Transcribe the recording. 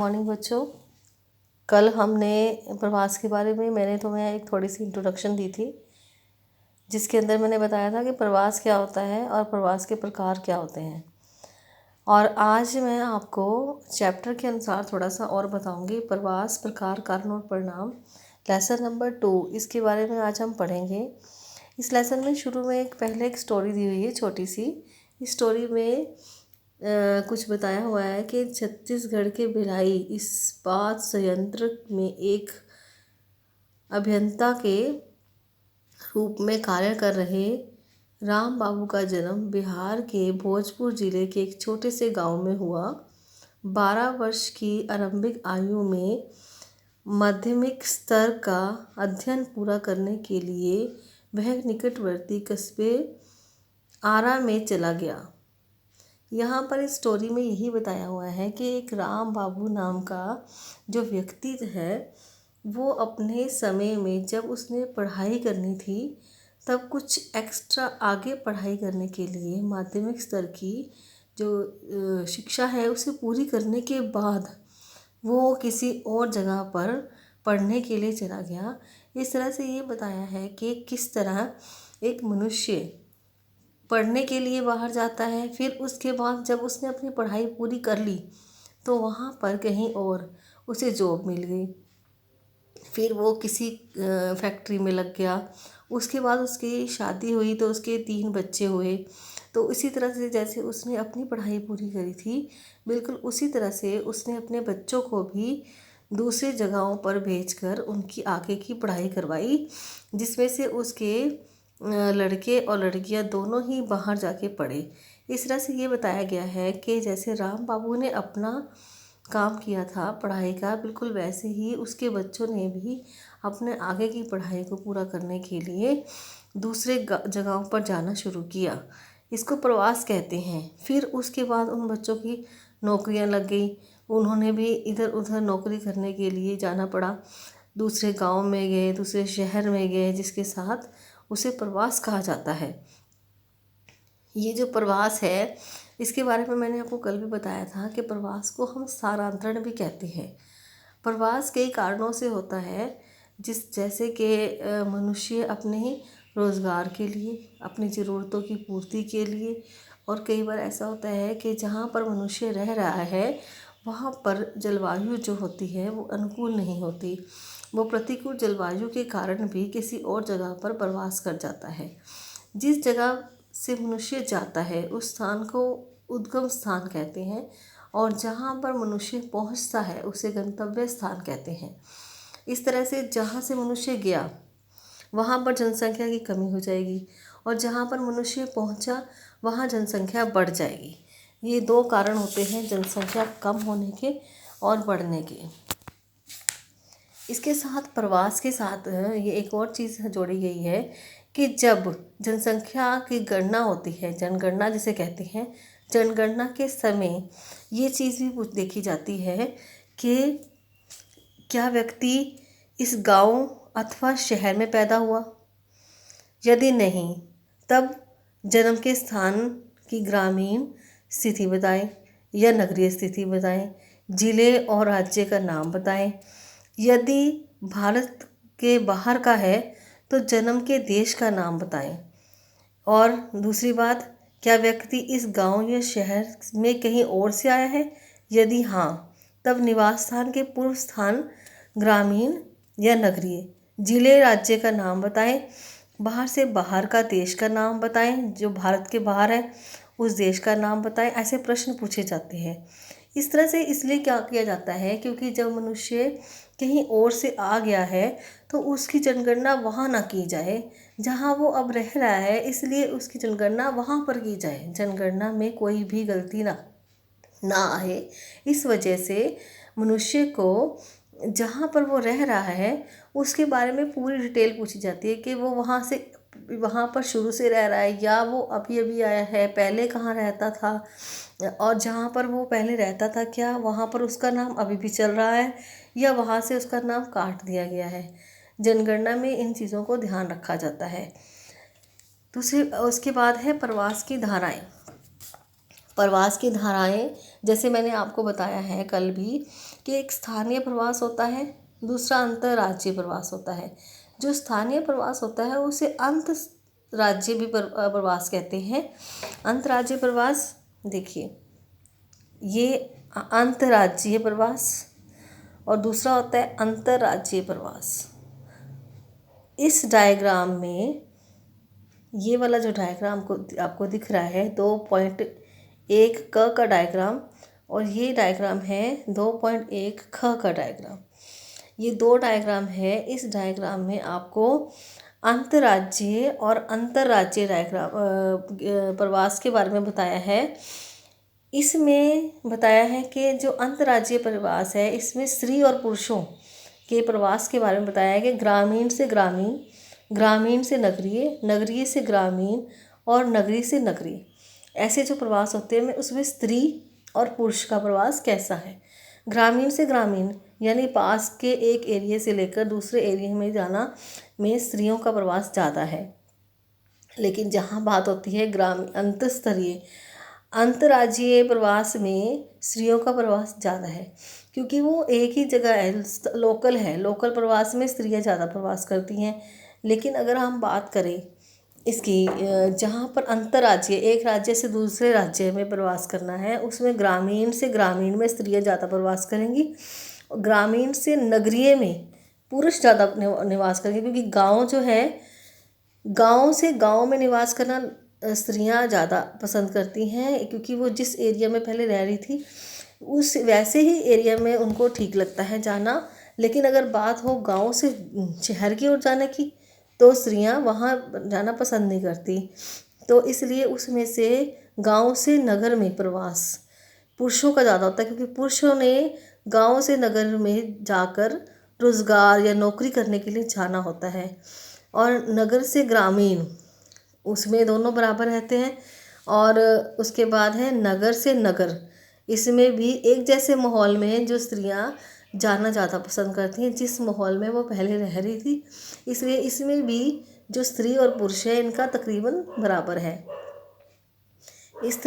Morning बच्चों। कल हमने प्रवास के बारे में मैंने तुम्हें एक थोड़ी सी इंट्रोडक्शन दी थी, जिसके अंदर मैंने बताया था कि प्रवास क्या होता है और प्रवास के प्रकार क्या होते हैं। और आज मैं आपको चैप्टर के अनुसार थोड़ा सा और बताऊंगी। प्रवास, प्रकार, कारण और परिणाम, लेसन नंबर 2, इसके बारे में आज हम पढ़ेंगे। इस लेसन में शुरू में पहले एक स्टोरी दी हुई है छोटी सी। इस स्टोरी में कुछ बताया हुआ है कि छत्तीसगढ़ के भिलाई इस्पात संयंत्र में एक अभियंता के रूप में कार्य कर रहे राम बाबू का जन्म बिहार के भोजपुर जिले के एक छोटे से गांव में हुआ। 12 वर्ष की आरंभिक आयु में माध्यमिक स्तर का अध्ययन पूरा करने के लिए वह निकटवर्ती कस्बे आरा में चला गया। यहाँ पर इस स्टोरी में यही बताया हुआ है कि एक राम बाबू नाम का जो व्यक्ति है, वो अपने समय में जब उसने पढ़ाई करनी थी तब कुछ एक्स्ट्रा आगे पढ़ाई करने के लिए माध्यमिक स्तर की जो शिक्षा है उसे पूरी करने के बाद वो किसी और जगह पर पढ़ने के लिए चला गया। इस तरह से ये बताया है कि किस तरह एक मनुष्य पढ़ने के लिए बाहर जाता है, फिर उसके बाद जब उसने अपनी पढ़ाई पूरी कर ली तो वहाँ पर कहीं और उसे जॉब मिल गई, फिर वो किसी फैक्ट्री में लग गया। उसके बाद उसकी शादी हुई तो उसके 3 बच्चे हुए। तो इसी तरह से जैसे उसने अपनी पढ़ाई पूरी करी थी, बिल्कुल उसी तरह से उसने अपने बच्चों को भी दूसरे जगहों पर भेजकर उनकी आगे की पढ़ाई करवाई, जिसमें से उसके लड़के और लड़कियां दोनों ही बाहर जाके पढ़े। इस तरह से ये बताया गया है कि जैसे राम बाबू ने अपना काम किया था पढ़ाई का, बिल्कुल वैसे ही उसके बच्चों ने भी अपने आगे की पढ़ाई को पूरा करने के लिए दूसरे जगहों पर जाना शुरू किया। इसको प्रवास कहते हैं। फिर उसके बाद उन बच्चों की नौकरियां लग गई, उन्होंने भी इधर उधर नौकरी करने के लिए जाना पड़ा। दूसरे गांव में गए, दूसरे शहर में गए, जिसके साथ उसे प्रवास कहा जाता है। ये जो प्रवास है इसके बारे में मैंने आपको कल भी बताया था कि प्रवास को हम स्थानांतरण भी कहते हैं। प्रवास कई कारणों से होता है, जैसे कि मनुष्य अपने रोज़गार के लिए, अपनी ज़रूरतों की पूर्ति के लिए, और कई बार ऐसा होता है कि जहाँ पर मनुष्य रह रहा है वहाँ पर जलवायु जो होती है वो अनुकूल नहीं होती। वो प्रतिकूल जलवायु के कारण भी किसी और जगह पर प्रवास कर जाता है। जिस जगह से मनुष्य जाता है उस स्थान को उद्गम स्थान कहते हैं, और जहाँ पर मनुष्य पहुँचता है उसे गंतव्य स्थान कहते हैं। इस तरह से जहाँ से मनुष्य गया वहाँ पर जनसंख्या की कमी हो जाएगी, और जहाँ पर मनुष्य पहुँचा वहाँ जनसंख्या बढ़ जाएगी। ये 2 कारण होते हैं जनसंख्या कम होने के और बढ़ने के। इसके साथ प्रवास के साथ ये एक और चीज़ जोड़ी गई है कि जब जनसंख्या की गणना होती है, जनगणना जिसे कहते हैं, जनगणना के समय ये चीज़ भी देखी जाती है कि क्या व्यक्ति इस गांव अथवा शहर में पैदा हुआ। यदि नहीं, तब जन्म के स्थान की ग्रामीण स्थिति बताएं या नगरीय स्थिति बताएं। जिले और राज्य का नाम बताएं। यदि भारत के बाहर का है तो जन्म के देश का नाम बताएं। और दूसरी बात, क्या व्यक्ति इस गांव या शहर में कहीं और से आया है। यदि हाँ, तब निवास स्थान के पूर्व स्थान ग्रामीण या नगरीय। जिले राज्य का नाम बताएं। बाहर से बाहर का देश का नाम बताएं, जो भारत के बाहर है उस देश का नाम बताएं। ऐसे प्रश्न पूछे जाते हैं। इस तरह से इसलिए क्या किया जाता है, क्योंकि जब मनुष्य कहीं और से आ गया है तो उसकी जनगणना वहाँ ना की जाए जहाँ वो अब रह रहा है, इसलिए उसकी जनगणना वहाँ पर की जाए, जनगणना में कोई भी गलती ना आए। इस वजह से मनुष्य को जहाँ पर वो रह रहा है उसके बारे में पूरी डिटेल पूछी जाती है कि वो वहाँ पर शुरू से रह रहा है या वो अभी अभी आया है, पहले कहाँ रहता था, और जहाँ पर वो पहले रहता था क्या वहाँ पर उसका नाम अभी भी चल रहा है या वहाँ से उसका नाम काट दिया गया है। जनगणना में इन चीज़ों को ध्यान रखा जाता है। दूसरी उसके बाद है प्रवास की धाराएं। प्रवास की धाराएं, जैसे मैंने आपको बताया है कल भी, कि एक स्थानीय प्रवास होता है, दूसरा अंतर्राज्यीय प्रवास होता है। जो स्थानीय प्रवास होता है उसे अंतर्राज्यीय भी प्रवास कहते हैं। अंतर्राज्यीय प्रवास देखिए, ये अंतर्राज्यीय प्रवास और दूसरा होता है अंतर्राज्यीय प्रवास। इस डायग्राम में, ये वाला जो डायग्राम को आपको दिख रहा है 2.1 क का डायग्राम, और ये डायग्राम है 2.1 ख का डायग्राम। ये दो डायग्राम है। इस डायग्राम में आपको अंतर्राज्यीय और अंतर्राज्यीय डायग्राम प्रवास के बारे में बताया है। इसमें बताया है कि जो अंतर्राज्यीय प्रवास है, इसमें स्त्री और पुरुषों के प्रवास के बारे में बताया है कि ग्रामीण से ग्रामीण, ग्रामीण से नगरीय, नगरीय से ग्रामीण और नगरी से नगरीय, ऐसे जो प्रवास होते हैं उसमें स्त्री और पुरुष का प्रवास कैसा है। ग्रामीण से ग्रामीण यानी पास के एक एरिया से लेकर दूसरे एरिया में जाना में स्त्रियों का प्रवास ज़्यादा है। लेकिन जहाँ बात होती है ग्रामीण अंतस्तरीय अंतर्राज्यीय प्रवास में स्त्रियों का प्रवास ज़्यादा है, क्योंकि वो एक ही जगह है, लोकल है। लोकल प्रवास में स्त्रियां ज़्यादा प्रवास करती हैं। लेकिन अगर हम बात करें इसकी, जहाँ पर अंतर्राज्यीय, एक राज्य से दूसरे राज्य में प्रवास करना है, उसमें ग्रामीण से ग्रामीण में स्त्रियां ज़्यादा प्रवास करेंगी। ग्रामीण से नगरीय में पुरुष ज़्यादा निवास करेंगे, क्योंकि गाँव जो है, गांव से गांव में निवास करना स्त्रियां ज़्यादा पसंद करती हैं, क्योंकि वो जिस एरिया में पहले रह रही थी उस वैसे ही एरिया में उनको ठीक लगता है जाना। लेकिन अगर बात हो गांव से शहर की ओर जाने की, तो स्त्रियां वहाँ जाना पसंद नहीं करती। तो इसलिए उसमें से गांव से नगर में प्रवास पुरुषों का ज़्यादा होता है, क्योंकि पुरुषों ने गांव से नगर में जाकर रोज़गार या नौकरी करने के लिए जाना होता है। और नगर से ग्रामीण, उसमें दोनों बराबर रहते हैं। और उसके बाद है नगर से नगर, इसमें भी एक जैसे माहौल में जो स्त्रियां जाना ज़्यादा पसंद करती हैं, जिस माहौल में वो पहले रह रही थी। इसलिए इसमें भी जो स्त्री और पुरुष है, इनका तकरीबन बराबर है। इस तरह